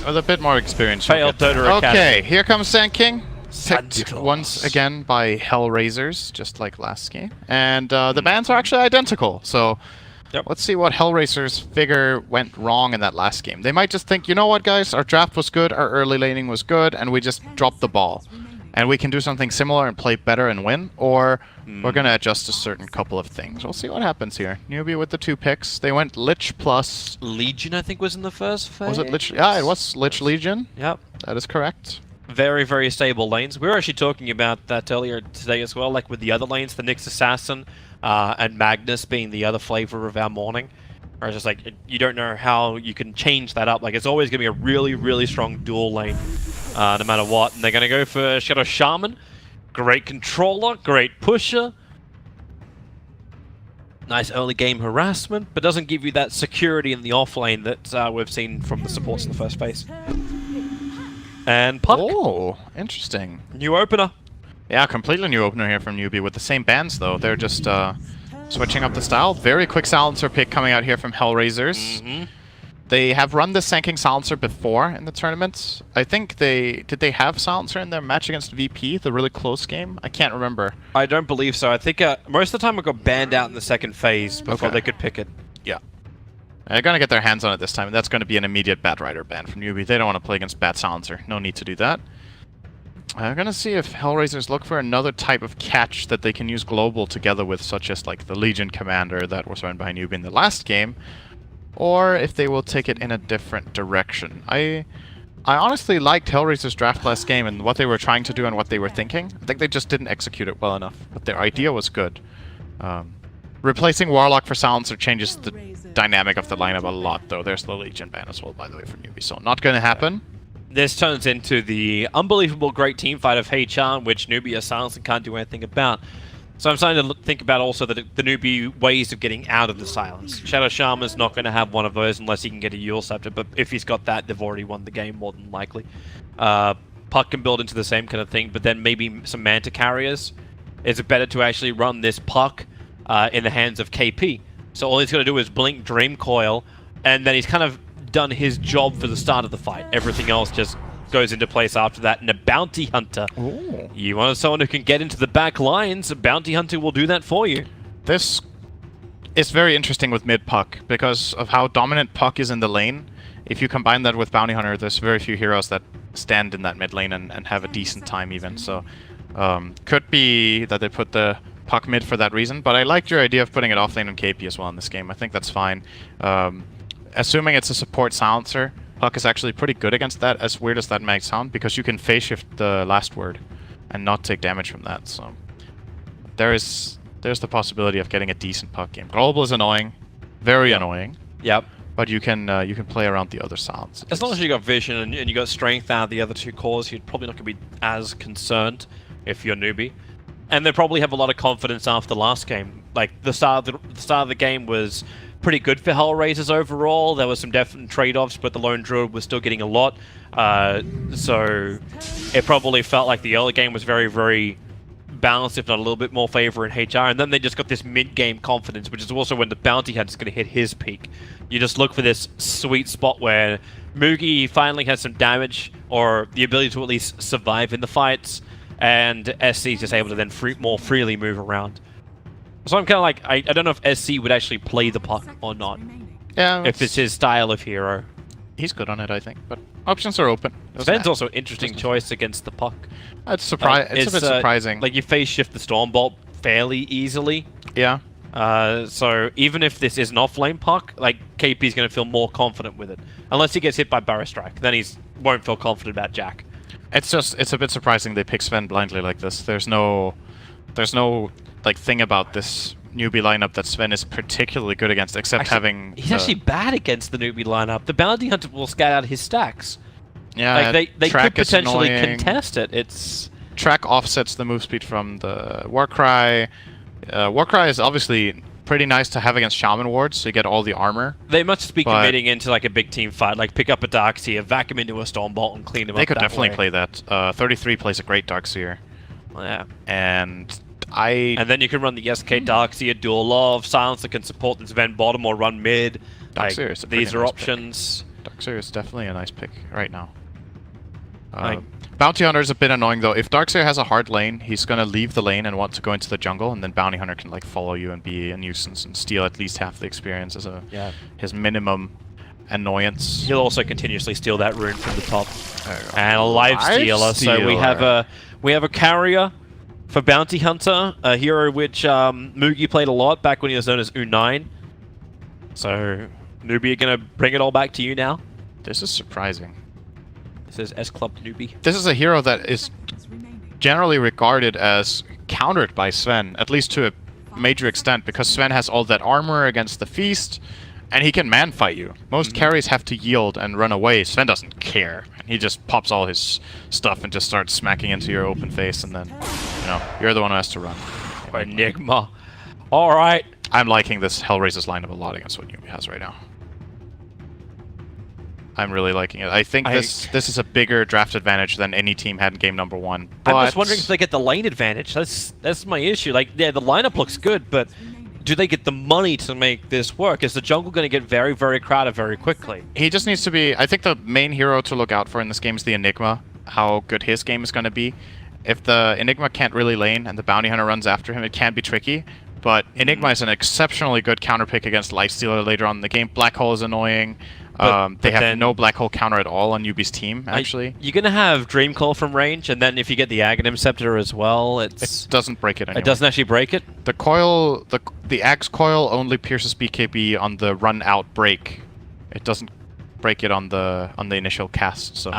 With a bit more experience. Failed Dota Academy. Okay, here comes Sand King. Picked Santa once Claus. again by HellRaisers, just like last game. And the bans are actually identical, so let's see what HellRaisers figure went wrong in that last game. They might just think, you know what, guys, our draft was good, our early laning was good, and we just dropped the ball. And we can do something similar and play better and win, or we're going to adjust a certain couple of things. We'll see what happens here. Newbee with the 2 picks. They went Lich plus... Legion, I think, was in the first phase. Was it Lich? Yeah, it was Lich Legion. Yep. That is correct. Very, very stable lanes. We were actually talking about that earlier today as well, like with the other lanes, the Nyx Assassin and Magnus being the other flavor of our morning. Or it's just like, you don't know how you can change that up. Like, it's always going to be a really, really strong dual lane, no matter what. And they're going to go for Shadow Shaman. Great controller, great pusher. Nice early game harassment, but doesn't give you that security in the off lane that we've seen from the supports in the first phase. And Puck. Oh, interesting. New opener. Yeah, completely new opener here from Newbee with the same bands, though. They're just switching up the style. Very quick silencer pick coming out here from HellRaisers. They have run the Sand King silencer before in the tournament. I think did they have silencer in their match against VP, the really close game? I can't remember. I don't believe so. I think most of the time it got banned out in the second phase before they could pick it. Yeah. They're going to get their hands on it this time, and that's going to be an immediate Bat Rider ban from Newbee. They don't want to play against Bat Silencer. No need to do that. I'm going to see if HellRaisers look for another type of catch that they can use global together with, such as like the Legion Commander that was run by Newbee in the last game, or if they will take it in a different direction. I honestly liked HellRaisers' draft last game and what they were trying to do and what they were thinking. I think they just didn't execute it well enough, but their idea was good. Replacing Warlock for Silencer changes the dynamic of the lineup a lot, though. There's the Legion ban as well, by the way, for Newbee, so not going to happen. This turns into the unbelievable great team fight of HR, which Newbee or Silencer can't do anything about. So I'm starting to think about also the Newbee ways of getting out of the silence. Shadow Shaman's not going to have one of those unless he can get a Yule Scepter, but if he's got that, they've already won the game, more than likely. Puck can build into the same kind of thing, but then maybe some Manta carriers. Is it better to actually run this Puck in the hands of KP? So all he's going to do is blink Dream Coil, and then he's kind of done his job for the start of the fight. Everything else just goes into place after that. And a Bounty Hunter. Ooh. You want someone who can get into the back lines, a Bounty Hunter will do that for you. This is very interesting with mid Puck, because of how dominant Puck is in the lane. If you combine that with Bounty Hunter, there's very few heroes that stand in that mid lane and have a decent time even. So could be that they put the Puck mid for that reason, but I liked your idea of putting it off lane on KP as well in this game. I think that's fine. Assuming it's a support silencer, Puck is actually pretty good against that, as weird as that might sound, because you can phase shift the last word and not take damage from that. So there's the possibility of getting a decent Puck game. Global is annoying, very annoying. Yep. But you can play around the other silences. As long as you got vision and you got strength out of the other two cores, you're probably not going to be as concerned if you're Newbee. And they probably have a lot of confidence after the last game. Like, the start of the game was pretty good for HellRaisers overall. There were some definite trade-offs, but the Lone Druid was still getting a lot. So it probably felt like the early game was very, very balanced, if not a little bit more favor in HR. And then they just got this mid-game confidence, which is also when the Bounty Hunter is going to hit his peak. You just look for this sweet spot where Mugi finally has some damage, or the ability to at least survive in the fights, and SC is just able to then more freely move around. So I'm kind of like, I don't know if SC would actually play the Puck or not. Yeah, if it's his style of hero. He's good on it, I think, but options are open. Sven's also an interesting choice against the Puck. It's a bit surprising. Like, you phase shift the Stormbolt fairly easily. Yeah. So even if this is an off-lane Puck, like, KP's going to feel more confident with it. Unless he gets hit by Barrow Strike, then he won't feel confident about Jack. It's a bit surprising they pick Sven blindly like this. There's no like thing about this Newbee lineup that Sven is particularly good against, except having... He's actually bad against the Newbee lineup. The Bounty Hunter will scat out his stacks. Yeah, like, they could potentially contest it. Track offsets the move speed from the Warcry. Warcry is obviously pretty nice to have against Shaman wards, so you get all the armor. They must be committing into like a big team fight, like pick up a Darkseer, vac him into a Stormbolt, and clean him up. They could definitely play that. 33 plays a great Darkseer. Yeah. And then you can run the SK Darkseer, Dual Love, Silencer can support the Sven bottom or run mid. Darkseer these are options. Darkseer is definitely a nice pick right now. Bounty Hunter is a bit annoying though. If Darkseer has a hard lane, he's gonna leave the lane and want to go into the jungle, and then Bounty Hunter can like follow you and be a nuisance and steal at least half the experience as his minimum annoyance. He'll also continuously steal that rune from the top. And a life stealer. So we have a carrier for Bounty Hunter, a hero which Mugi played a lot back when he was known as U9. So Newbee are gonna bring it all back to you now. This is surprising. This is S Club Newbee. This is a hero that is generally regarded as countered by Sven, at least to a major extent, because Sven has all that armor against the Feast, and he can man-fight you. Most carries have to yield and run away. Sven doesn't care. He just pops all his stuff and just starts smacking into your open face, and then, you know, you're the one who has to run. Enigma. Alright. I'm liking this HellRaisers lineup a lot against what Newbee has right now. I'm really liking it. I think this is a bigger draft advantage than any team had in game number 1. But I'm just wondering if they get the lane advantage. That's my issue. Like, yeah, the lineup looks good, but do they get the money to make this work? Is the jungle going to get very, very crowded very quickly? He just needs to be... I think the main hero to look out for in this game is the Enigma, how good his game is going to be. If the Enigma can't really lane and the Bounty Hunter runs after him, it can be tricky. But Enigma is an exceptionally good counter pick against Lifestealer later on in the game. Black Hole is annoying. They have no Black Hole counter at all on Newbee's team, actually. You're going to have Dream Call from range, and then if you get the Aghanim Scepter as well, it doesn't break it anymore. It doesn't actually break it? The coil, the Axe Coil only pierces BKB on the run-out break. It doesn't break it on the initial cast. So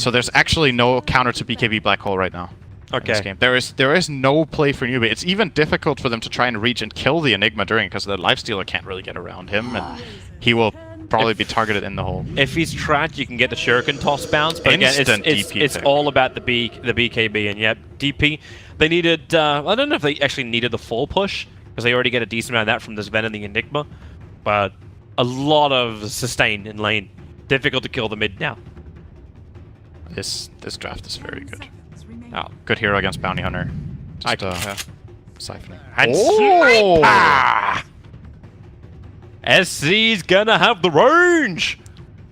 there's actually no counter to BKB Black Hole right now. Okay. In this game. There is no play for Newbee. It's even difficult for them to try and reach and kill the Enigma during, because the Lifestealer can't really get around him, and he will probably be targeted in the hole. If he's tracked, you can get the Shuriken toss bounce, but again, it's all about the BKB, and yet DP, they needed, I don't know if they actually needed the full push, because they already get a decent amount of that from this Ven and the Enigma, but a lot of sustain in lane. Difficult to kill the mid now. This draft is very good. Oh, good hero against Bounty Hunter. Just, siphoning. And Sniper! SC's gonna have the range!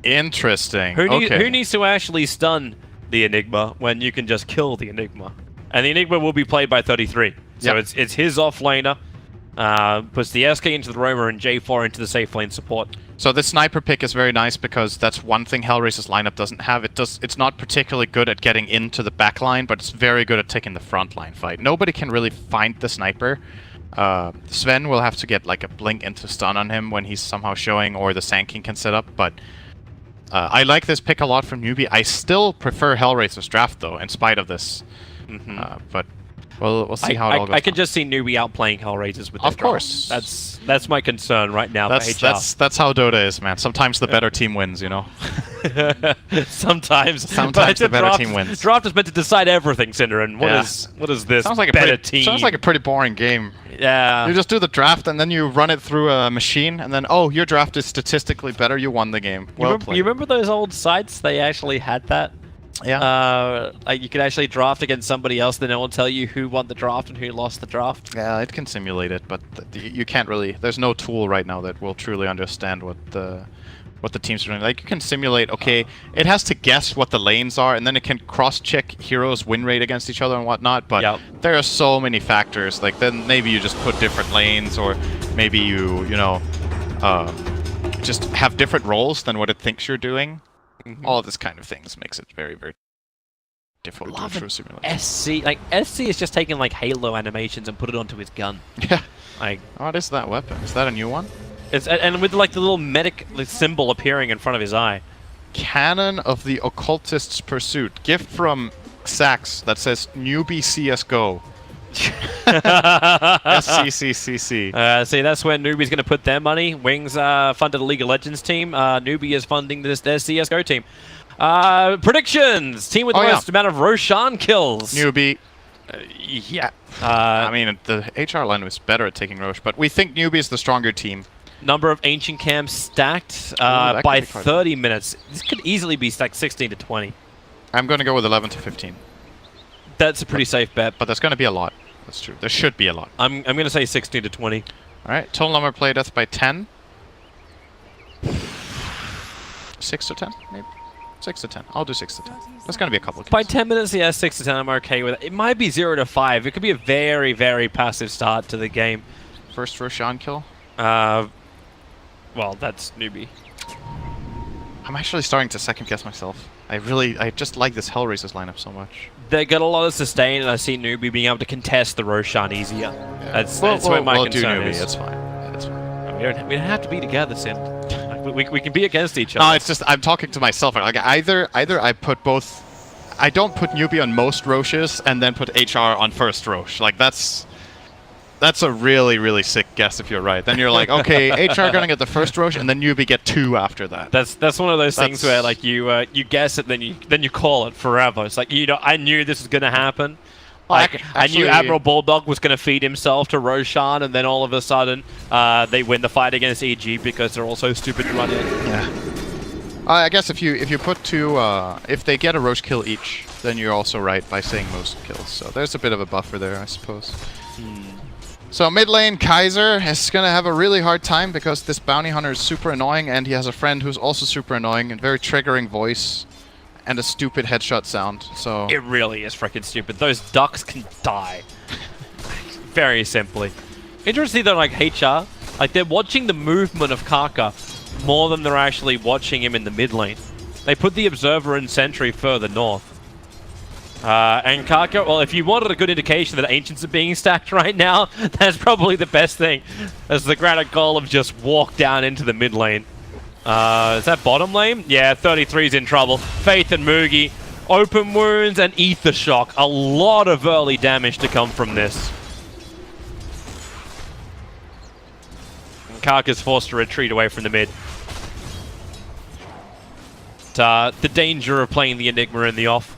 Interesting. Who needs to actually stun the Enigma when you can just kill the Enigma? And the Enigma will be played by 33. So it's his offlaner. Puts the SK into the roamer and J4 into the safe lane support. So this sniper pick is very nice because that's one thing HellRaisers lineup doesn't have. It's not particularly good at getting into the back line, but it's very good at taking the front line fight. Nobody can really find the sniper. Sven will have to get like a blink into stun on him when he's somehow showing, or the Sand King can set up, but I like this pick a lot from Newbee. I still prefer HellRaisers draft though, in spite of this. But we'll see how it all goes. I can just see Newbee outplaying HellRaisers with of course. That's my concern right now. That's how Dota is, man. Sometimes the better team wins, you know. Sometimes the better team wins. Draft is meant to decide everything, Cinder. And what is this? Sounds like a pretty boring game. Yeah. You just do the draft and then you run it through a machine, and then your draft is statistically better. You won the game. Well played. You remember those old sites? They actually had that. Yeah. Like you could actually draft against somebody else, then it will tell you who won the draft and who lost the draft. Yeah, it can simulate it, but you can't really. There's no tool right now that will truly understand what the teams are doing. Like you can simulate. Okay, it has to guess what the lanes are, and then it can cross-check heroes' win rate against each other and whatnot. But there are so many factors. Like then maybe you just put different lanes, or maybe you just have different roles than what it thinks you're doing. All of this kind of things makes it very, very difficult to do true simulation. SC is just taking like Halo animations and put it onto his gun. Yeah. Like, what is that weapon? Is that a new one? And with like the little medic symbol appearing in front of his eye. Cannon of the Occultist's Pursuit. Gift from Sax that says Newbee CSGO. SCCCC. See, that's where Newbee's going to put their money. Wings funded a League of Legends team. Newbee is funding their CSGO team. Predictions! Team with the most amount of Roshan kills. Newbee. Yeah. I mean, the HR line was better at taking Roche, but we think Newbee is the stronger team. Number of Ancient Camps stacked by 30 minutes. This could easily be stacked 16 to 20. I'm going to go with 11 to 15. That's a pretty safe bet. But there's going to be a lot. That's true. There should be a lot. I'm going to say 16 to 20. All right. Total number of play deaths by 10. 6 to 10, maybe? 6 to 10. I'll do 6 to 10. There's going to be a couple of kills. By 10 minutes, yeah, 6 to 10, I'm okay with it. It might be 0 to 5. It could be a very, very passive start to the game. First Roshan kill? Well, that's Newbee. I'm actually starting to second guess myself. I just like this HellRaisers lineup so much. They got a lot of sustain, and I see Newbee being able to contest the Roshan easier. Yeah. That's where my concern do Newbee, is. it's fine. It's fine. We don't have to be together, Sin. Like, we can be against each other. No, it's just I'm talking to myself. Like either I put both. I don't put Newbee on most Roches and then put HR on first Roche. Like that's a really, really sick guess if you're right. Then you're like, okay, HR gonna get the first Roche and then Newbie get 2 after that. That's one of those things where like you guess it, then you call it forever. It's like, you know, I knew this was gonna happen. Like, I knew Admiral Bulldog was going to feed himself to Roshan, and then all of a sudden, they win the fight against EG because they're all so stupid to run in. Yeah. I guess if you put 2, if they get a Roche kill each, then you're also right by saying most kills. So there's a bit of a buffer there, I suppose. So mid lane, Kaiser is going to have a really hard time because this bounty hunter is super annoying, and he has a friend who's also super annoying and very triggering voice. And a stupid headshot sound, so... It really is freaking stupid. Those ducks can die. Very simply. Interesting though, like HR, like they're watching the movement of Kaka more than they're actually watching him in the mid lane. They put the Observer and Sentry further north. And Kaka, well, if you wanted a good indication that Ancients are being stacked right now, that's probably the best thing. As the Granite Golem just walked down into the mid lane. Is that bottom lane? Yeah, 33's in trouble. Faith and Mugi. Open wounds and Ether Shock. A lot of early damage to come from this. And Kaka's forced to retreat away from the mid. The danger of playing the Enigma in the off.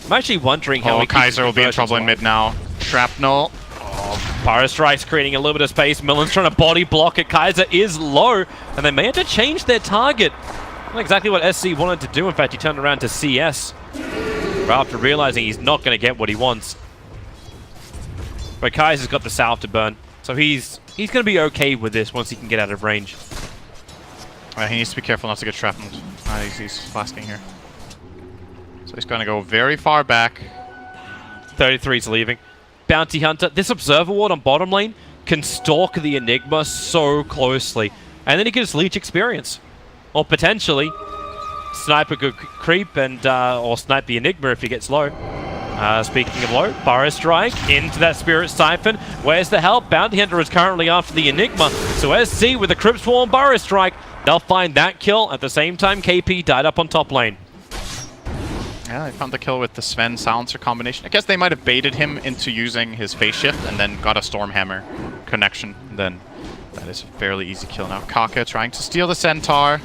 I'm actually wondering how he Kaiser will be in trouble in mid now. Shrapnel. Pyro Strike's creating a little bit of space. Millen's trying to body block it. Kaiser is low, and they may have to change their target. Not exactly what SC wanted to do. In fact, he turned around to CS after realizing he's not going to get what he wants. But Kaiser's got the south to burn, so he's going to be okay with this once he can get out of range. He needs to be careful not to get shrapnelled. He's flasking here. So he's going to go very far back. 33's leaving. Bounty Hunter, this Observer Ward on bottom lane can stalk the Enigma so closely. And then he can just leech experience. Or potentially, Sniper could creep and or snipe the Enigma if he gets low. Speaking of low, Burrow Strike into that Spirit Siphon. Where's the help? Bounty Hunter is currently after the Enigma. So SC with the Crypt Swarm Burrow Strike, they'll find that kill. At the same time, KP died up on top lane. Yeah, they found the kill with the Sven Silencer combination. I guess they might have baited him into using his phase shift and then got a Stormhammer connection. Then that is a fairly easy kill. Now Kaka trying to steal the Centaur.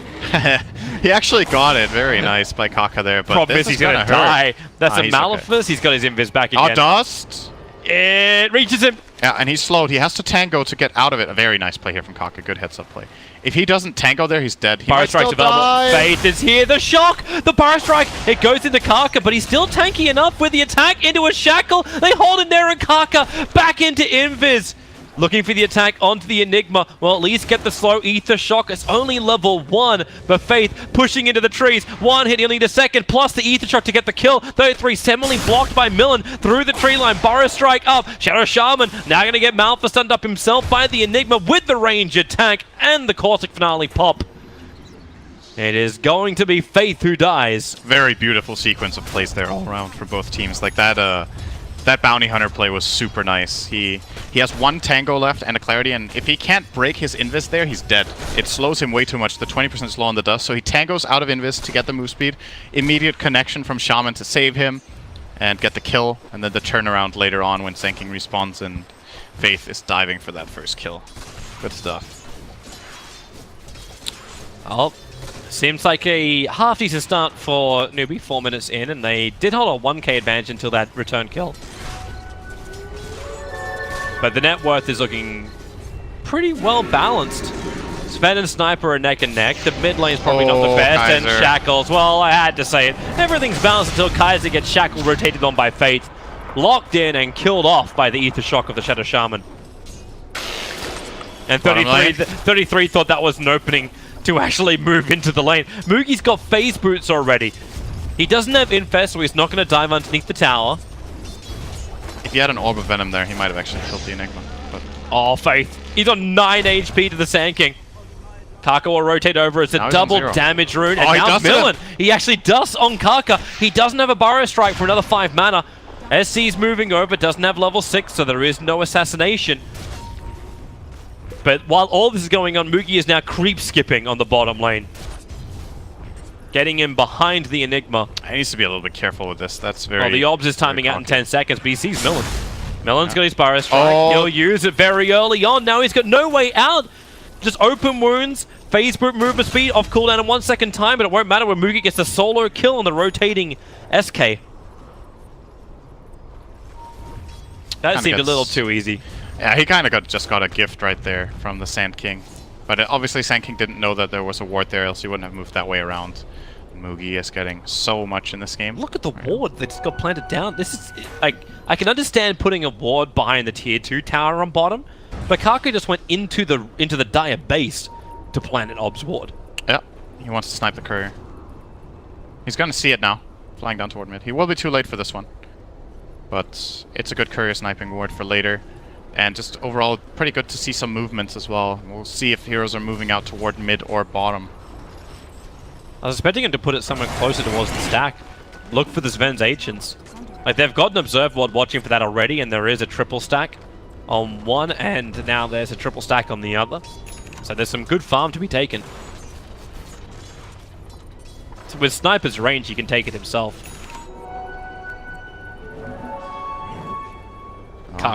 He actually got it. Very nice by Kaka there. But problem is he's going to die. That's a Malefice. Okay. He's got his invis back again. Oh, Dust! It reaches him. Yeah, and he's slowed. He has to tango to get out of it. A very nice play here from Kaka. Good heads-up play. If he doesn't tango there, he's dead. He Burrow Strike's available. Faith is here. The shock! The Burrow Strike! It goes into Kaka, but he's still tanky enough with the attack into a shackle. They hold him there, and Kaka back into invis. Looking for the attack onto the Enigma. Well, at least get the slow Ether Shock. It's only level 1, but Faith pushing into the trees. One hit, he'll need a second, plus the Ether Shock to get the kill. 33 similarly blocked by Millen through the tree line. Burrow Strike up. Shadow Shaman now going to get Malphus stunned up himself by the Enigma with the range attack and the Caustic Finale pop. It is going to be Faith who dies. Very beautiful sequence of plays there all around for both teams. Like that Bounty Hunter play was super nice. He has 1 tango left and a clarity, and if he can't break his invis there, he's dead. It slows him way too much, the 20% slow on the dust, so he tangos out of invis to get the move speed. Immediate connection from Shaman to save him and get the kill, and then the turnaround later on when Senking respawns and Faith is diving for that first kill. Good stuff. Oh, seems like a half decent start for Newbee, 4 minutes in, and they did hold a 1k advantage until that return kill. But the net worth is looking pretty well balanced. Sven and Sniper are neck and neck. The mid lane's probably not the best, Kaiser. and Shackles, well, I had to say it. Everything's balanced until Kaiser gets Shackle rotated on by Faith. Locked in and killed off by the Ether Shock of the Shadow Shaman. And 33 thought that was an opening to actually move into the lane. Mugi's got phase boots already. He doesn't have Infest, so he's not going to dive underneath the tower. If he had an Orb of Venom there, he might have actually killed the Enigma. But Oh, Faith. He's on 9 HP to the Sand King. Kaka will rotate over. It's a double damage rune. And now Millen, he actually does on Kaka. He doesn't have a Burrow Strike for another 5 mana. SC's moving over, doesn't have level 6, so there is no assassination. But while all this is going on, Mugi is now creep skipping on the bottom lane. Getting him behind the Enigma. He needs to be a little bit careful with this. That's very... Well, the Obs is timing out in 10 seconds, but he sees Millen. Millen's got his Burrow Strike. He'll use it very early on. Now he's got no way out. Just open wounds, phase boot movement speed off cooldown in 1 second time, but it won't matter when Mugi gets a solo kill on the rotating SK. That seemed a little too easy. Yeah, he kind of just got a gift right there from the Sand King. But obviously Sand King didn't know that there was a ward there, else he wouldn't have moved that way around. Mugi is getting so much in this game. Look at the ward that just got planted down. This is like, I can understand putting a ward behind the tier 2 tower on bottom, but Kaka just went into the dire base to plant an Obs ward. Yeah, he wants to snipe the courier. He's gonna see it now, flying down toward mid. He will be too late for this one, but it's a good courier sniping ward for later. And just overall, pretty good to see some movements as well. We'll see if heroes are moving out toward mid or bottom. I was expecting him to put it somewhere closer towards the stack. Look for the Sven's Ancients. Like, they've got an Observe Ward watching for that already, and there is a triple stack on one, and now there's a triple stack on the other. So there's some good farm to be taken. So with Sniper's range, he can take it himself.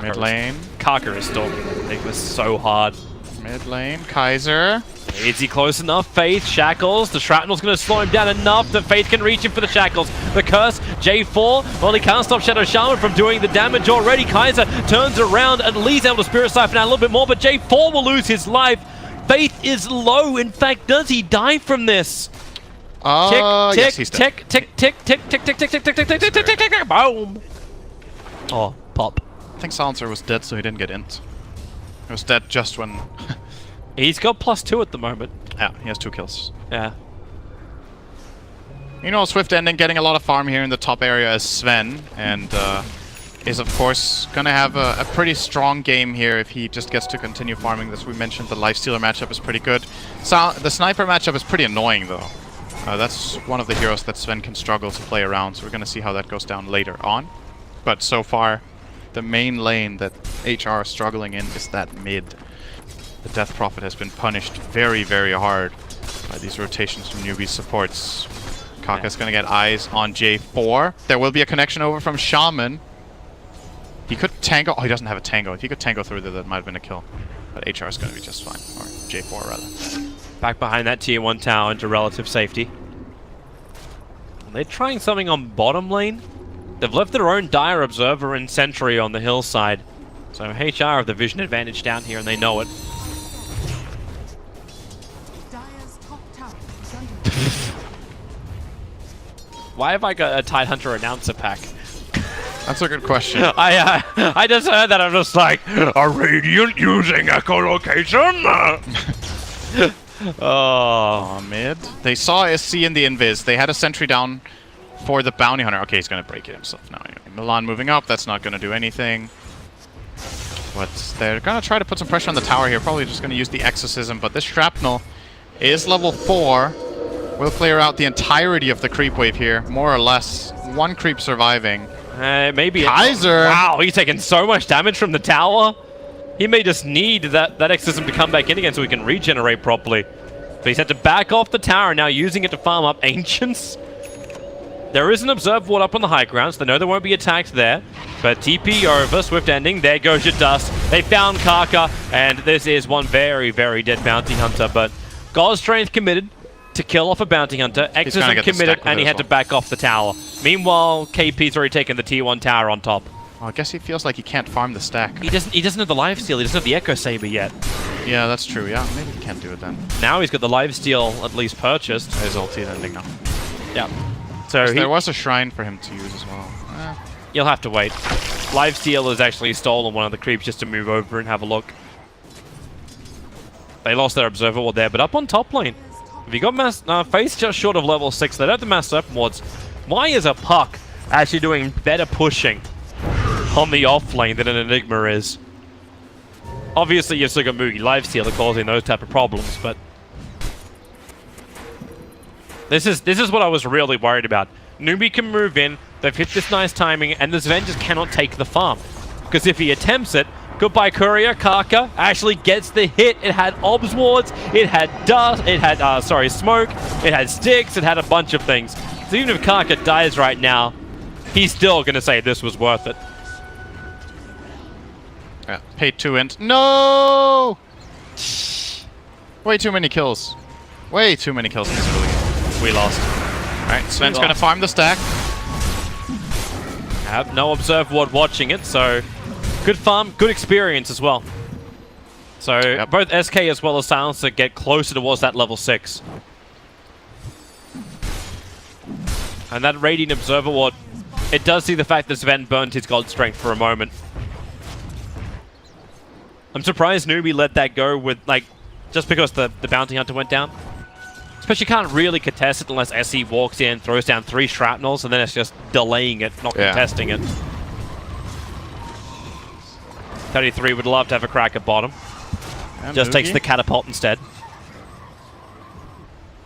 Mid lane. Kaka is stalking Enigma so hard. Mid lane, Kaiser. Is he close enough? Faith, Shackles. The Shrapnel's going to slow him down enough that Faith can reach him for the Shackles. The Curse, J4. Well, he can't stop Shadow Shaman from doing the damage already. Kaiser turns around, at least able to Spirit Siphon out a little bit more, but J4 will lose his life. Faith is low. In fact, does he die from this? Yes, he's dead. Tick, tick, tick, tick, tick, tick, tick, tick, tick, tick, tick, tick, tick, tick, tick, boom. Oh, pop. I think Silencer was dead, so he didn't get int. He was dead just when... He's got +2 at the moment. Yeah, he has 2 kills. Yeah. You know, Swift Ending getting a lot of farm here in the top area as Sven, and is of course going to have a pretty strong game here if he just gets to continue farming this. We mentioned the Lifestealer matchup is pretty good. The Sniper matchup is pretty annoying though. That's one of the heroes that Sven can struggle to play around, so we're going to see how that goes down later on. But so far, the main lane that HR is struggling in is that mid. The Death Prophet has been punished very, very hard by these rotations from Newbee supports. Kaka's going to get eyes on J4. There will be a connection over from Shaman. He could tango. Oh, he doesn't have a tango. If he could tango through there, that might have been a kill. But HR is going to be just fine. Or J4, rather. Back behind that tier 1 tower into relative safety. And they're trying something on bottom lane. They've left their own Dire Observer and Sentry on the hillside. So HR have the vision advantage down here, and they know it. Why have I got a Tidehunter announcer pack? That's a good question. I just heard that. I'm just like, a Radiant using echolocation? Oh, mid. They saw SC in the invis. They had a sentry down for the bounty hunter. Okay, he's going to break it himself now. Anyway, Milan moving up. That's not going to do anything. But they're going to try to put some pressure on the tower here. Probably just going to use the exorcism. But this shrapnel is level 4. We'll clear out the entirety of the creep wave here, more or less. One creep surviving. Maybe Kaiser! Wow, he's taking so much damage from the tower. He may just need that exorcism to come back in again so he can regenerate properly. But he's had to back off the tower now, using it to farm up Ancients. There is an Observe Ward up on the high ground, so they know they won't be attacked there. But TP over, Swift Ending, there goes your dust. They found Kaka, and this is one very, very dead bounty hunter. But God's Strength committed to kill off a bounty hunter. Exorcism committed, and he had to back off the tower. Meanwhile, KP's already taken the Tier 1 tower on top. Well, I guess he feels like he can't farm the stack. He doesn't have the lifesteal, he doesn't have the Echo Saber yet. Yeah, that's true. Yeah, maybe he can't do it then. Now he's got the lifesteal at least purchased. His ulti ending now. Yeah. So there was a shrine for him to use as well. You'll have to wait. Lifesteal has actually stolen one of the creeps just to move over and have a look. They lost their Observer Ward there, but up on top lane, Have you got Face just short of level 6? They don't have the Mass Serpent Wards. Why is a Puck actually doing better pushing on the off lane than an Enigma is? Obviously, you've still got Mugi Lifestealer causing those type of problems, but this is what I was really worried about. Newbee can move in, they've hit this nice timing, and the Sven just cannot take the farm. Because if he attempts it, goodbye Courier, Kaka actually gets the hit. It had Obs Wards, it had dust, it had, smoke, it had sticks, it had a bunch of things. So even if Kaka dies right now, he's still going to say this was worth it. Yeah, paid 2 int. No! Way too many kills. Way too many kills in this early game. We lost. Alright, Sven's gonna farm the stack. Have no Observe Ward watching it, so good farm, good experience as well. So both SK as well as Silencer get closer towards that level 6. And that Radiant Observer Ward, it does see the fact that Sven burned his God Strength for a moment. I'm surprised Newbee let that go with, like, just because the Bounty Hunter went down. Especially can't really contest it unless SE walks in, throws down 3 shrapnels, and then it's just delaying it, not contesting it. 33 would love to have a crack at bottom. And just takes the catapult instead.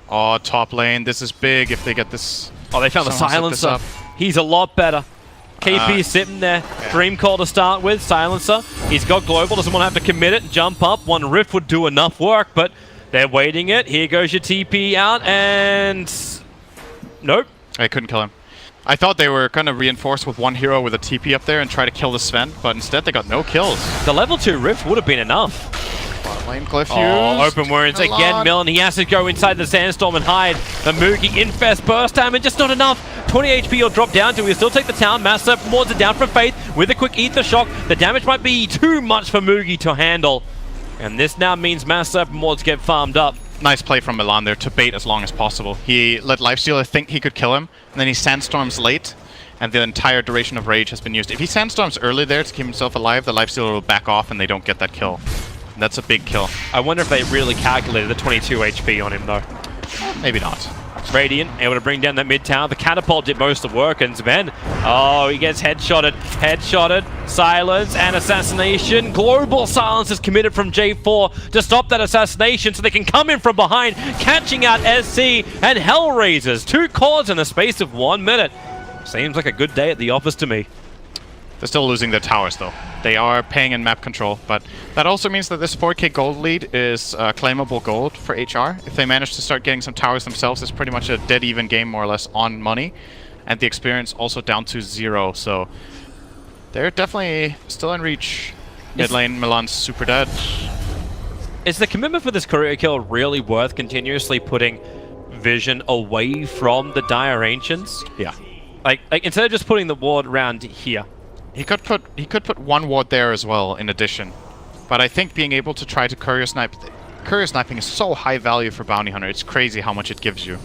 Oh, top lane. This is big if they get this. Oh, they found the Silencer. He's a lot better. KP sitting there. Dream Call to start with. Silencer. He's got Global. Doesn't want to have to commit it and jump up. One Rift would do enough work, but they're waiting it. Here goes your TP out, and nope. I couldn't kill him. I thought they were going to reinforce with one hero with a TP up there and try to kill the Sven, but instead they got no kills. The level 2 Rift would have been enough. Bottom lane Cliff Oh, open wounds again. Millen, he has to go inside the Sandstorm and hide. The Mugi Infest burst damage, just not enough. 20 HP he'll drop down to. He'll still take the town. Mass Serpent Wards are down from Faith with a quick Ether Shock. The damage might be too much for Mugi to handle. And this now means Mass Serpent Wards get farmed up. Nice play from Milan there to bait as long as possible. He let Lifestealer think he could kill him, and then he Sandstorms late, and the entire duration of Rage has been used. If he Sandstorms early there to keep himself alive, the Lifestealer will back off and they don't get that kill. And that's a big kill. I wonder if they really calculated the 22 HP on him though. Maybe not. Radiant able to bring down that mid tower. The catapult did most of the work, and Sven, oh, he gets headshotted, silence and assassination. Global silence is committed from J4 to stop that assassination so they can come in from behind, catching out SC and HellRaisers. 2 cores in the space of 1 minute. Seems like a good day at the office to me. They're still losing their towers though. They are paying in map control, but that also means that this 4k gold lead is claimable gold for HR. If they manage to start getting some towers themselves, it's pretty much a dead even game more or less on money. And the experience also down to 0, so they're definitely still in reach. Mid lane, Milan's super dead. Is the commitment for this courier kill really worth continuously putting vision away from the Dire Ancients? Yeah. Like instead of just putting the ward around here. He could put 1 ward there as well in addition. But I think being able to try to courier sniping is so high value for Bounty Hunter. It's crazy how much it gives you.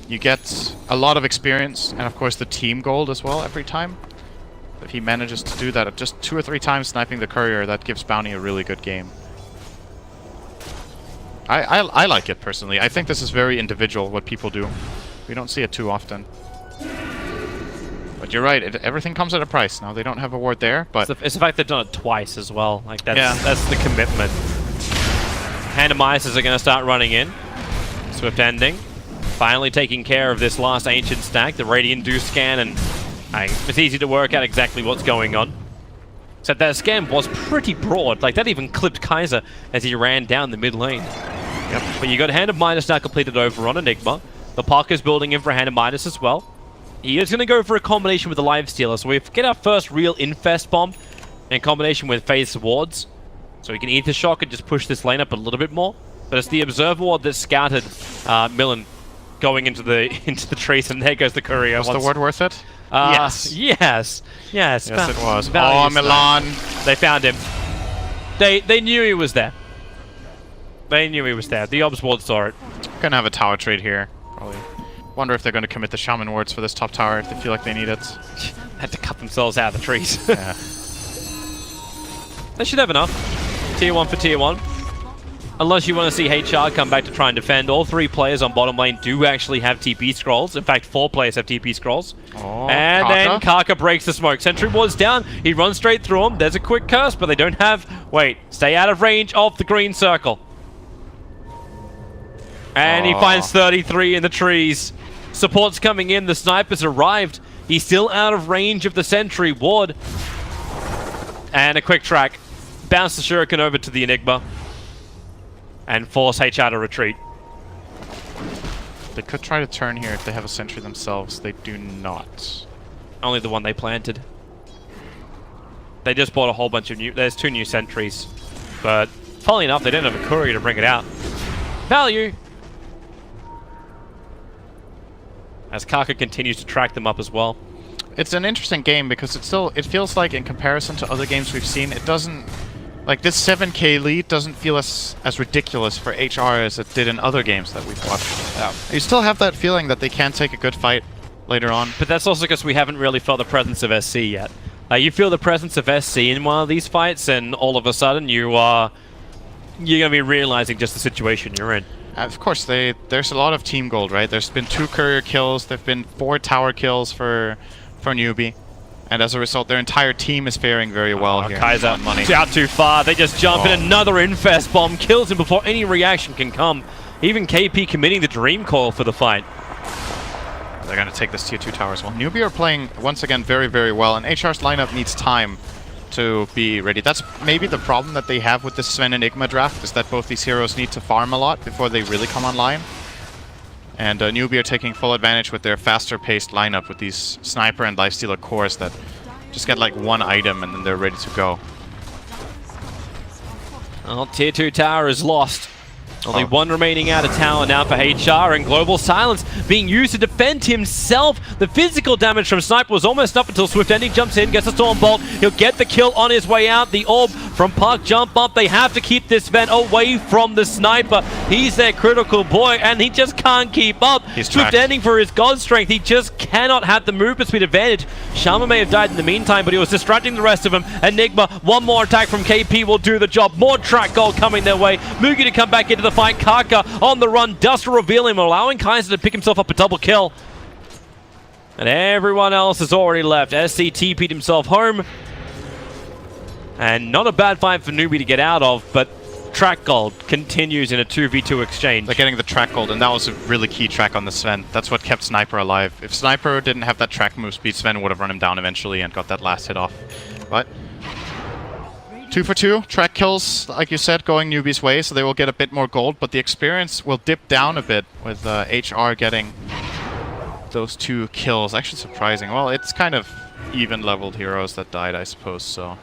You get a lot of experience and of course the team gold as well every time. If he manages to do that just 2 or 3 times sniping the courier, that gives Bounty a really good game. I like it personally. I think this is very individual what people do. We don't see it too often. But you're right, everything comes at a price. Now they don't have a ward there, but it's the fact they've done it twice as well. Like that's the commitment. Hand of Mice are going to start running in. Swift ending. Finally taking care of this last ancient stack. The Radiant do scan, and it's easy to work out exactly what's going on. So that scan was pretty broad. Like that even clipped Kaiser as he ran down the mid lane. Yep. But you got Hand of Midas now completed over on Enigma. The Parker's building in for Hand of Midas as well. He is going to go for a combination with the Lifestealer, so we get our first real Infest Bomb in combination with Faith's Wards. So we can Ether Shock and just push this lane up a little bit more. But it's the Observer Ward that scouted Millen going into the trees, and there goes the courier. Was the ward worth it? Yes. Yes, it was. Oh, Milan. They found him. They knew he was there. They knew he was there. The Obs Ward saw it. Gonna have a tower trade here, probably. Wonder if they're going to commit the Shaman wards for this top tower if they feel like they need it. Had to cut themselves out of the trees. Yeah. They should have enough. Tier 1 for Tier 1. Unless you want to see HR come back to try and defend. All 3 players on bottom lane do actually have TP scrolls. In fact, 4 players have TP scrolls. Oh, and Kaka. then Kaka breaks the smoke. Sentry ward's down. He runs straight through him. There's a quick curse, but they don't have... Wait, stay out of range of the green circle. And he finds 33 in the trees. Support's coming in. The sniper's arrived. He's still out of range of the sentry ward. And a quick track. Bounce the shuriken over to the Enigma. And force HR to retreat. They could try to turn here if they have a sentry themselves. They do not. Only the one they planted. They just bought a whole bunch of new... There's 2 new sentries. But, funnily enough, they didn't have a courier to bring it out. Value! As Kaka continues to track them up as well. It's an interesting game because it feels like in comparison to other games we've seen, it doesn't... Like, this 7k lead doesn't feel as ridiculous for HR as it did in other games that we've watched. Yeah. You still have that feeling that they can take a good fight later on. But that's also because we haven't really felt the presence of SC yet. You feel the presence of SC in one of these fights, and all of a sudden you're going to be realizing just the situation you're in. Of course, there's a lot of team gold, right? There's been 2 courier kills, there've been 4 tower kills for Newbee. And as a result, their entire team is faring very well here. Kaiser out too far. They just jump in. Another infest bomb kills him before any reaction can come. Even KP committing the dream coil for the fight. They're going to take this tier 2 tower as well. Newbee are playing, once again, very, very well. And HR's lineup needs time to be ready. That's maybe the problem that they have with this Sven Enigma draft, is that both these heroes need to farm a lot before they really come online. And Newbee are taking full advantage with their faster-paced lineup with these Sniper and Lifestealer cores that just get like 1 item and then they're ready to go. Well, tier 2 tower is lost. Only 1 remaining out of tower now for HR, and Global Silence being used to defend himself. The physical damage from Sniper was almost up until Swift Ending jumps in, gets a Storm Bolt. He'll get the kill on his way out. The Orb from Park jump up. They have to keep this Sven away from the Sniper. He's their critical boy, and he just can't keep up. Swift Ending for his God Strength. He just cannot have the movement speed advantage. Shaman may have died in the meantime, but he was distracting the rest of them. Enigma, 1 more attack from KP will do the job. More track gold coming their way. Mugi to come back into the fight. Kaka on the run, Dust to reveal him, allowing Kaiser to pick himself up a double kill. And everyone else has already left. SC TP'd himself home. And not a bad fight for Newbee to get out of, but track gold continues in a 2v2 exchange. They're getting the track gold, and that was a really key track on the Sven. That's what kept Sniper alive. If Sniper didn't have that track move speed, Sven would have run him down eventually and got that last hit off. But 2 for 2, track kills, like you said, going Newbee's way, so they will get a bit more gold, but the experience will dip down a bit with HR getting those 2 kills. Actually surprising. Well, it's kind of even-leveled heroes that died, I suppose, so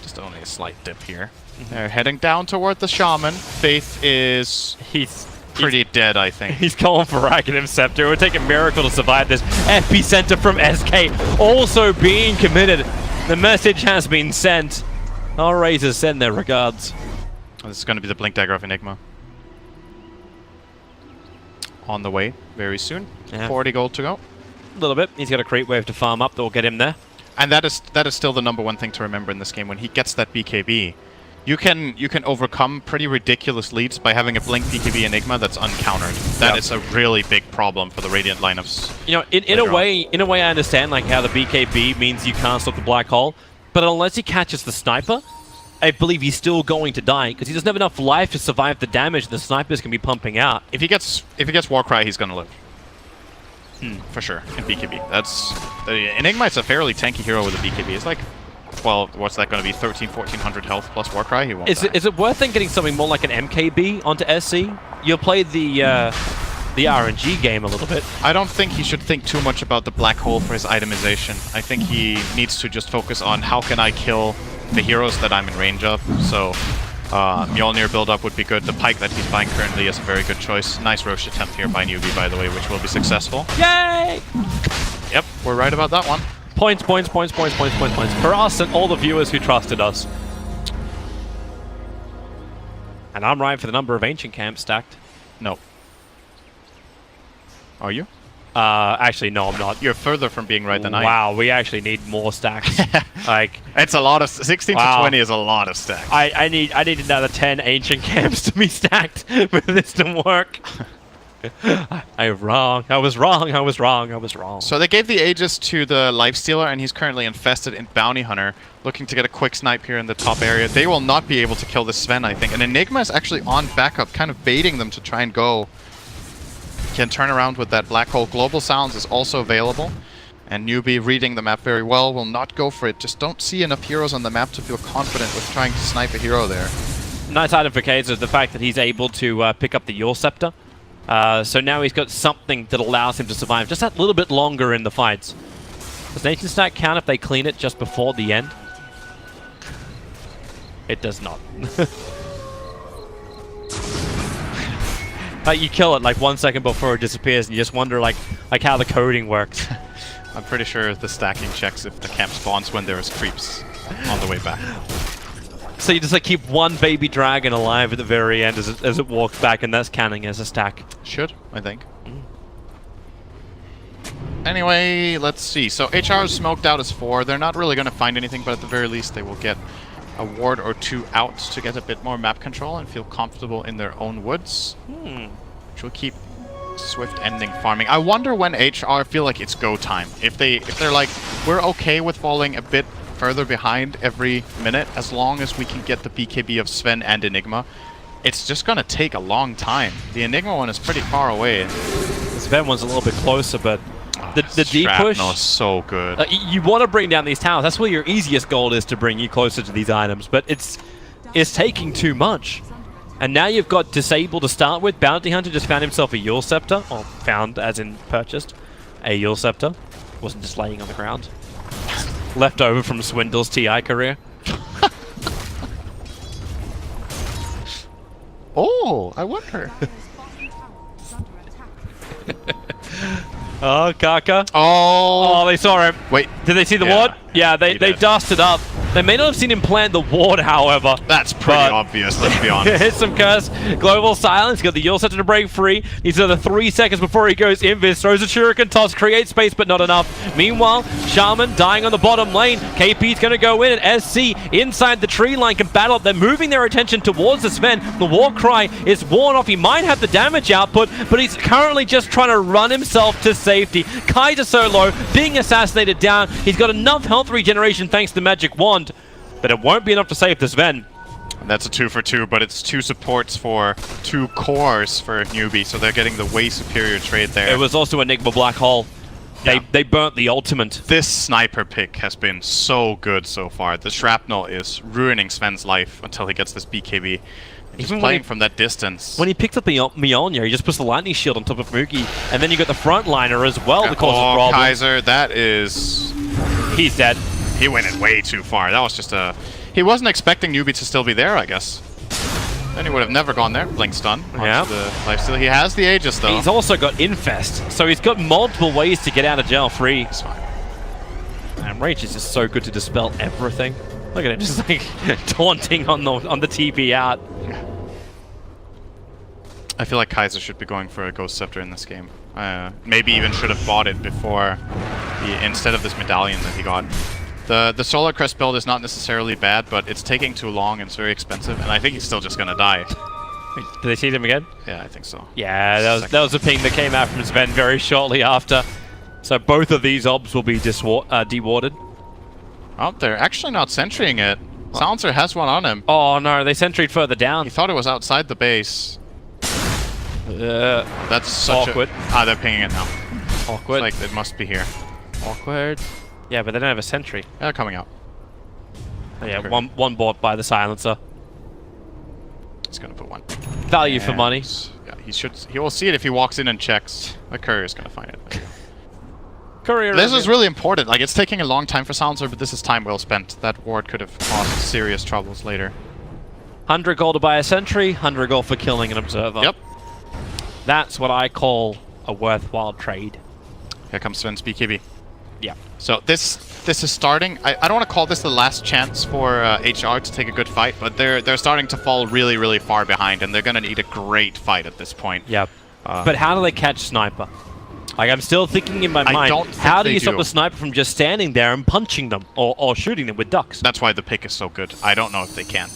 just only a slight dip here. They're heading down toward the Shaman. Faith is... He's pretty dead, I think. He's calling for Raghanim Scepter. It would take a miracle to survive this. Epicenter from SK also being committed. The message has been sent. HellRaisers send their regards. This is going to be the Blink Dagger of Enigma. On the way very soon. Yeah. 40 gold to go. A little bit. He's got a creep wave to farm up that will get him there. And that is still the #1 thing to remember in this game. When he gets that BKB, you can overcome pretty ridiculous leads by having a Blink BKB Enigma that's uncountered. That is a really big problem for the Radiant lineups. You know, in a way, I understand like how the BKB means you can't stop the black hole. But unless he catches the Sniper, I believe he's still going to die because he doesn't have enough life to survive the damage the Snipers can be pumping out. If he gets Warcry, he's gonna live. For sure, in BKB. That's Enigma is a fairly tanky hero with a BKB. It's like, well, what's that going to be? 1400 health plus Warcry. He won't die. Is it worth then getting something more like an MKB onto SC? You'll play the RNG game a little bit. I don't think he should think too much about the black hole for his itemization. I think he needs to just focus on how can I kill the heroes that I'm in range of. So Mjolnir build-up would be good. The Pike that he's buying currently is a very good choice. Nice Roche attempt here by Newbee, by the way, which will be successful. Yay! Yep, we're right about that one. Points, points, points, points, points, points, points. For us and all the viewers who trusted us. And I'm right for the number of ancient camps stacked. No. Are you? Actually, no, I'm not. You're further from being right than I am. Wow, we actually need more stacks. Like, it's a lot of 16 wow. to 20 is a lot of stacks. I need another 10 ancient camps to be stacked for this to work. I was wrong. I was wrong. I was wrong. I was wrong. So they gave the Aegis to the Lifestealer, and he's currently infested in Bounty Hunter, looking to get a quick snipe here in the top area. They will not be able to kill the Sven, I think. And Enigma is actually on backup, kind of baiting them to try and go. Can turn around with that black hole. Global Sounds is also available. And Newbee, reading the map very well, will not go for it. Just don't see enough heroes on the map to feel confident with trying to snipe a hero there. Nice item for Kaiser is the fact that he's able to pick up the Yule Scepter. So now he's got something that allows him to survive just that little bit longer in the fights. Does Nation Stack count if they clean it just before the end? It does not. Like, you kill it like 1 second before it disappears, and you just wonder like how the coding works. I'm pretty sure the stacking checks if the camp spawns when there is creeps on the way back. So you just like keep one baby dragon alive at the very end as it walks back, and that's counting as a stack. Should, I think. Anyway, let's see. So HR is smoked out as 4. They're not really going to find anything, but at the very least they will get a ward or 2 out to get a bit more map control and feel comfortable in their own woods. Which will keep Swift ending farming. I wonder when HR feel like it's go time. If they're like, we're okay with falling a bit further behind every minute as long as we can get the BKB of Sven and Enigma. It's just gonna take a long time. The Enigma one is pretty far away. The Sven one's a little bit closer, but the deep push is so good. You want to bring down these towers. That's where your easiest goal is, to bring you closer to these items, but it's taking too much. And now you've got Disable to start with. Bounty Hunter just found himself a Yule Scepter, or found as in purchased a Yule Scepter. Wasn't just laying on the ground. Left over from Swindle's TI career. Oh, I wonder. Oh, Kaka. Oh, they saw him. Wait. Did they see the ward? Yeah, they dusted up. They may not have seen him plant the ward, however. That's pretty obvious, let's be honest. Hit some curse. Global Silence. Got the Yule Scepter to break free. He's another 3 seconds before he goes invis. Throws a Shuriken toss. Creates space, but not enough. Meanwhile, Shaman dying on the bottom lane. KP's going to go in, and SC inside the tree line can battle up. They're moving their attention towards the Sven. The war cry is worn off. He might have the damage output, but he's currently just trying to run himself to safety. Kaiser so low, being assassinated down. He's got enough health regeneration thanks to the magic wand, but it won't be enough to save this Sven. And that's a 2 for 2, but it's 2 supports for 2 cores for Newbee, so they're getting the way superior trade there. It was also Enigma Black Hole. They burnt the ultimate. This sniper pick has been so good so far. The shrapnel is ruining Sven's life until he gets this BKB. He's playing from that distance. When he picked up the Mjolnir, he just puts the lightning shield on top of Mookie, and then you got the frontliner as well to cause a problem. Kaiser, that is... He's dead. He went in way too far. That was just a... He wasn't expecting Newbee to still be there, I guess. Then he would have never gone there. Blink stun. Yeah. The lifesteal. He has the Aegis, though. He's also got Infest, so he's got multiple ways to get out of jail free. It's fine. And Rage is just so good to dispel everything. Look at him, just like taunting on the TP out. I feel like Kaiser should be going for a Ghost Scepter in this game. Maybe even should have bought it before, instead of this medallion that he got. The Solar Crest build is not necessarily bad, but it's taking too long and it's very expensive, and I think he's still just gonna die. Did they see them again? Yeah, I think so. Yeah, that was a ping that came out from Sven very shortly after. So both of these obs will be dewarded. Oh, they're actually not sentrying it. Silencer has one on him. Oh no, they sentryed further down. He thought it was outside the base. That's such awkward. They're pinging it now. Awkward. It's like, it must be here. Awkward. Yeah, but they don't have a sentry. They're coming out. Oh, yeah, okay. one bought by the silencer. He's gonna put one. Value for money. Yeah, he will see it if he walks in and checks. The courier's gonna find it. Courier. This is really important. Like, it's taking a long time for Silencer, but this is time well spent. That ward could have caused serious troubles later. 100 gold to buy a sentry, 100 gold for killing an observer. Yep. That's what I call a worthwhile trade. Here comes Sven's BKB. Yeah. So this is starting. I don't want to call this the last chance for HR to take a good fight, but they're starting to fall really, really far behind, and they're gonna need a great fight at this point. Yep. But how do they catch Sniper? Like, I'm still thinking in my mind, don't think how do they you stop do. the sniper from just standing there and punching them or shooting them with ducks? That's why the pick is so good. I don't know if they can.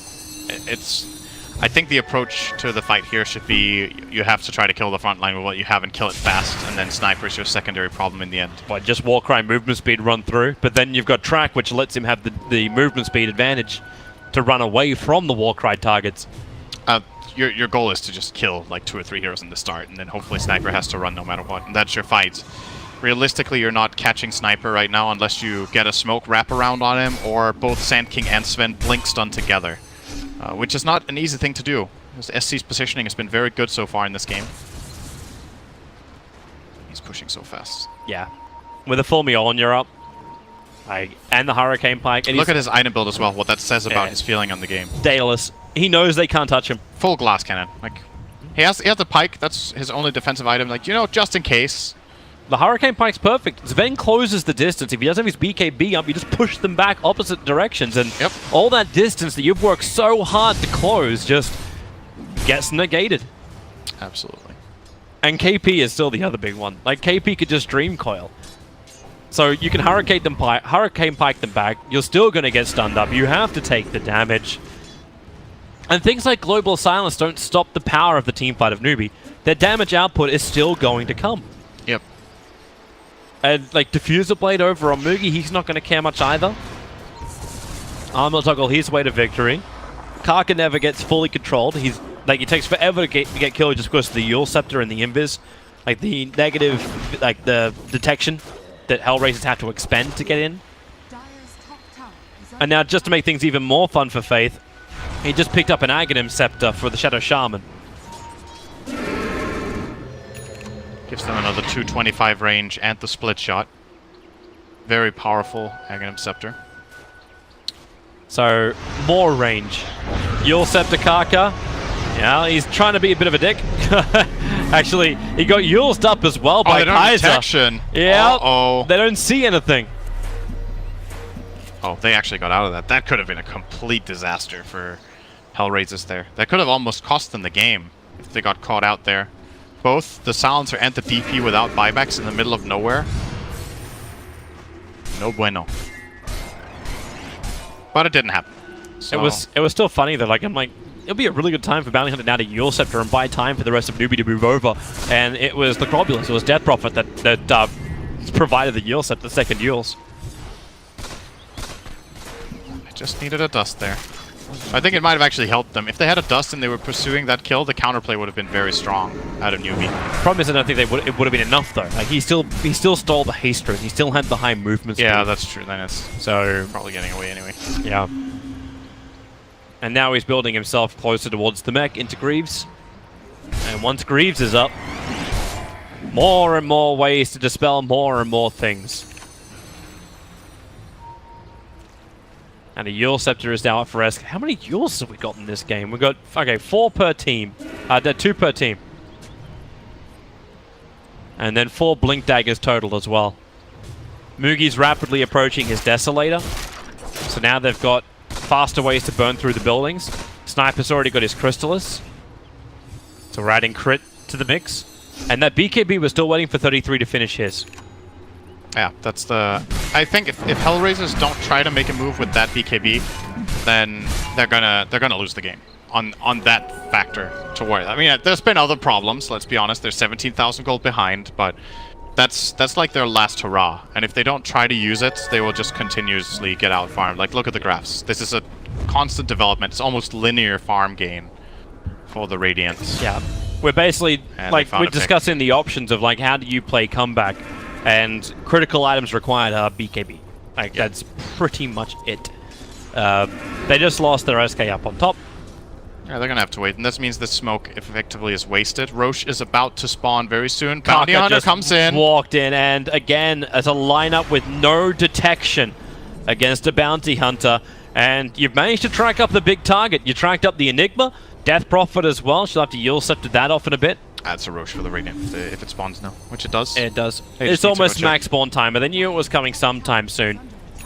I think the approach to the fight here should be you have to try to kill the front line with what you have and kill it fast, and then sniper is your secondary problem in the end. Well, just Warcry movement speed run through, but then you've got track, which lets him have the movement speed advantage to run away from the Warcry targets. Your goal is to just kill like 2 or 3 heroes in the start, and then hopefully sniper has to run no matter what, and that's your fight. Realistically, you're not catching sniper right now unless you get a smoke wraparound on him, or both Sand King and Sven blink stun together. Which is not an easy thing to do. SC's positioning has been very good so far in this game. He's pushing so fast. Yeah. With a full Mjolnir up. And the Hurricane Pike. And look at his item build as well, what that says about his feeling on the game. Daedalus. He knows they can't touch him. Full glass cannon. Like, he has the pike, that's his only defensive item. Like, you know, just in case. The Hurricane Pike's perfect. Sven closes the distance. If he doesn't have his BKB up, you just push them back opposite directions. And all that distance that you've worked so hard to close just gets negated. Absolutely. And KP is still the other big one. Like, KP could just Dream Coil. So you can Hurricane Pike them back. You're still going to get stunned up. You have to take the damage. And things like Global Silence don't stop the power of the teamfight of Newbee. Their damage output is still going to come. Yep. And, like, Diffuser Blade over on Mugi, he's not going to care much either. Armor Toggle his way to victory. Karka never gets fully controlled. He's, like, it takes forever to get killed just because of the Yule Scepter and the Invis. Like, the negative, like, the detection that HellRaisers have to expend to get in. And now, just to make things even more fun for Faith, he just picked up an Aghanim Scepter for the Shadow Shaman. Gives them another 225 range and the split shot. Very powerful Aghanim Scepter. So, more range. Yule Scepter Karka. Yeah, he's trying to be a bit of a dick. Actually, he got Yulesed up as well by Kaiser. Detection. Yeah, Uh-oh. they don't see anything. Oh, they actually got out of that. That could have been a complete disaster for HellRaisers there. That could have almost cost them the game if they got caught out there. Both the Silencer and the DP without buybacks in the middle of nowhere. No bueno. But it didn't happen. So It was still funny though. Like, I'm like, it'll be a really good time for Bounty Hunter now to Yule Scepter and buy time for the rest of Newbee to move over. And it was the Globulus, it was Death Prophet that provided the Yule Scepter, the second Yules. I just needed a dust there. I think it might have actually helped them. If they had a dust and they were pursuing that kill, the counterplay would have been very strong out of Newbee. Problem is, I don't think it would have been enough though. Like, he still stole the haste rate. He still had the high movement speed. Yeah, that's true. Then it's so probably getting away anyway. Yeah. And now he's building himself closer towards the mech into Greaves. And once Greaves is up, more and more ways to dispel more and more things. And a Yule Scepter is now up for Esk. How many Yules have we got in this game? We've got, okay, 4 per team. 2 per team. And then 4 Blink Daggers total as well. Mugi's rapidly approaching his Desolator. So now they've got faster ways to burn through the buildings. Sniper's already got his Crystallis. So we're adding crit to the mix. And that BKB was still waiting for 33 to finish his. Yeah, that's the... I think if HellRaisers don't try to make a move with that BKB, then they're gonna lose the game on that factor to worry. I mean, there's been other problems, let's be honest. They're 17,000 gold behind, but that's like their last hurrah. And if they don't try to use it, they will just continuously get out farmed. Like, look at the graphs. This is a constant development. It's almost linear farm gain for the Radiants. Yeah. We're basically, like, we're discussing the options of, like, how do you play comeback? And critical items required are BKB. Like, that's pretty much it. They just lost their SK up on top. Yeah, they're gonna have to wait, and this means the smoke effectively is wasted. Roche is about to spawn very soon. Bounty Hunter comes in. Walked in, and again, as a lineup with no detection against a Bounty Hunter. And you've managed to track up the big target. You tracked up the Enigma, Death Prophet as well. She'll have to Yule Scepter that off in a bit. That's a Roche for the Radiant if it spawns now, which it does. It does. It's almost max spawn time, but they knew it was coming sometime soon.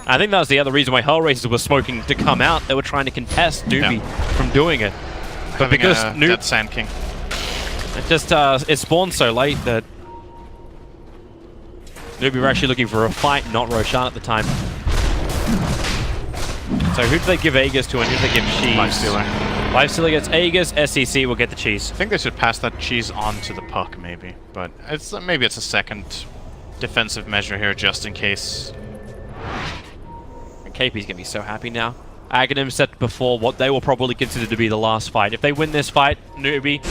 I think that was the other reason why HellRaisers was smoking to come out. They were trying to contest Newbee from doing it. But because Dead Sand King. it just it spawned so late that Newbee were actually looking for a fight, not Roshan at the time. So who do they give Aegis to and who do they give cheese? Lifestealer. Lifestealer gets Aegis, SCC will get the cheese. I think they should pass that cheese on to the puck, maybe. But it's maybe it's a second defensive measure here, just in case. And KP's gonna be so happy now. Aghanim said before what they will probably consider to be the last fight. If they win this fight, Newbee,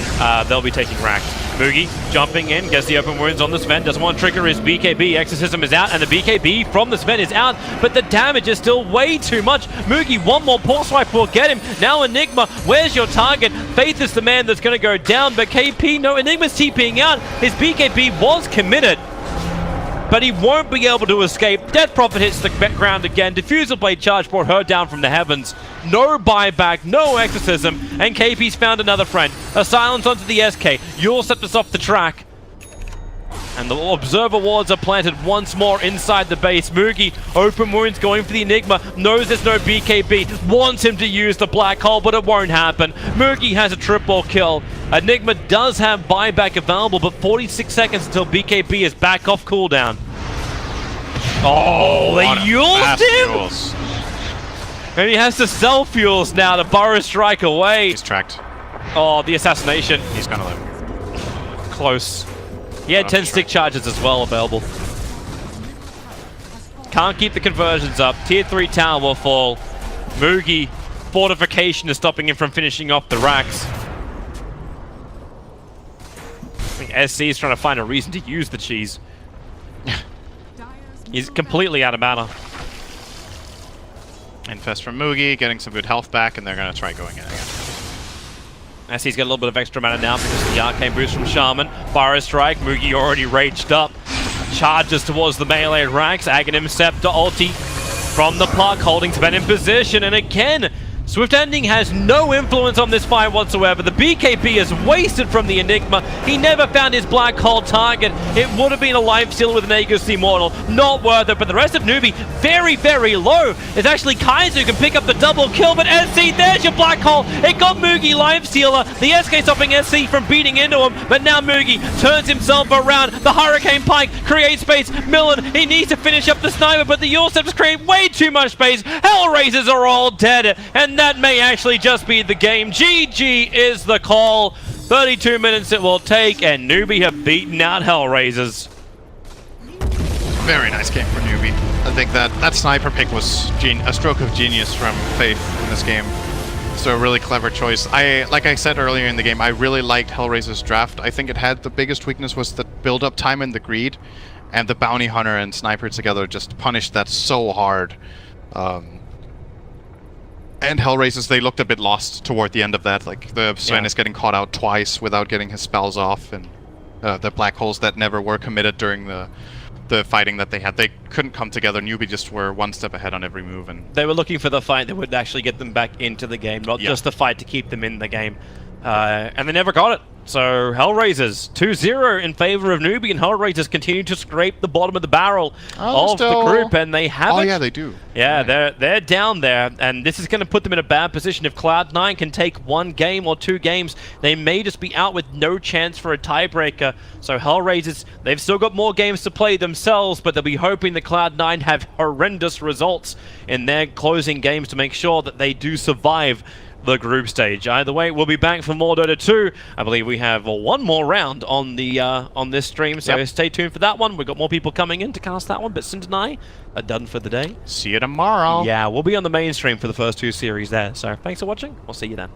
they'll be taking Racked. Mugi jumping in, gets the open wounds on the Sven, doesn't want to trigger his BKB. Exorcism is out, and the BKB from the Sven is out, but the damage is still way too much. Mugi, one more pulse swipe will get him. Now Enigma, where's your target? Faith is the man that's going to go down, but KP, no, Enigma's TPing out. His BKB was committed, but he won't be able to escape. Death Prophet hits the ground again. Diffusal Blade charge brought her down from the heavens. No buyback, no exorcism, and KP's found another friend. A silence onto the SK. Yule set us off the track. And the observer wards are planted once more inside the base. Mugi, open wounds, going for the Enigma, knows there's no BKB, wants him to use the black hole, but it won't happen. Mugi has a triple kill. Enigma does have buyback available, but 46 seconds until BKB is back off cooldown. Oh, they used him! And he has to sell fuels now to Burrow Strike away. He's tracked. Oh, the assassination. He's gonna live. Close. He had 10 stick charges as well available. Can't keep the conversions up. Tier 3 tower will fall. Mugi, fortification is stopping him from finishing off the racks. I think SC is trying to find a reason to use the cheese. He's completely out of mana. Infest from Mugi, getting some good health back, and they're gonna try going in again. SC's got a little bit of extra mana now because of the arcane boost from Shaman. Burrow Strike, Mugi already raged up. Charges towards the melee racks. Aghanim Scepter ulti from the puck, holding Sven in position. And again, Swift Ending has no influence on this fight whatsoever. The BKB is wasted from the Enigma. He never found his black hole target. It would have been a lifesteal with an Aegis Immortal. Not worth it, but the rest of Newbee very, very low. It's actually Kaiser who can pick up the double kill, but SC, there's your black hole. It got Mugi lifestealer. The SK stopping SC from beating into him, but now Mugi turns himself around. The Hurricane Pike creates space. Millen, he needs to finish up the sniper, but the Yule Steps create way too much space. HellRaisers are all dead, and that may actually just be the game. GG is the call. 32 minutes it will take, and Newbee have beaten out HellRaisers. Very nice game for Newbee. I think that sniper pick was a stroke of genius from Faith in this game. So a really clever choice. Like I said earlier in the game, I really liked HellRaiser's draft. I think it had the biggest weakness was the build-up time and the greed, and the bounty hunter and sniper together just punished that so hard. And HellRaisers, they looked a bit lost toward the end of that. Like, the Sven is getting caught out twice without getting his spells off, and the black holes that never were committed during the fighting that they had. They couldn't come together. Newbee just were one step ahead on every move. And they were looking for the fight that would actually get them back into the game, not just the fight to keep them in the game. And they never got it. So HellRaisers 2-0 in favor of Newbee, and HellRaisers continue to scrape the bottom of the barrel of the group, and they have it. Oh yeah, they do. Yeah, they're down there, and this is going to put them in a bad position. If Cloud9 can take one game or two games, they may just be out with no chance for a tiebreaker. So HellRaisers, they've still got more games to play themselves, but they'll be hoping that Cloud9 have horrendous results in their closing games to make sure that they do survive the group stage. Either way, we'll be back for more Dota 2. I believe we have one more round on the on this stream, so stay tuned for that one. We've got more people coming in to cast that one, but Sint and I are done for the day. See you tomorrow. Yeah, we'll be on the main stream for the first two series there. So thanks for watching. We'll see you then.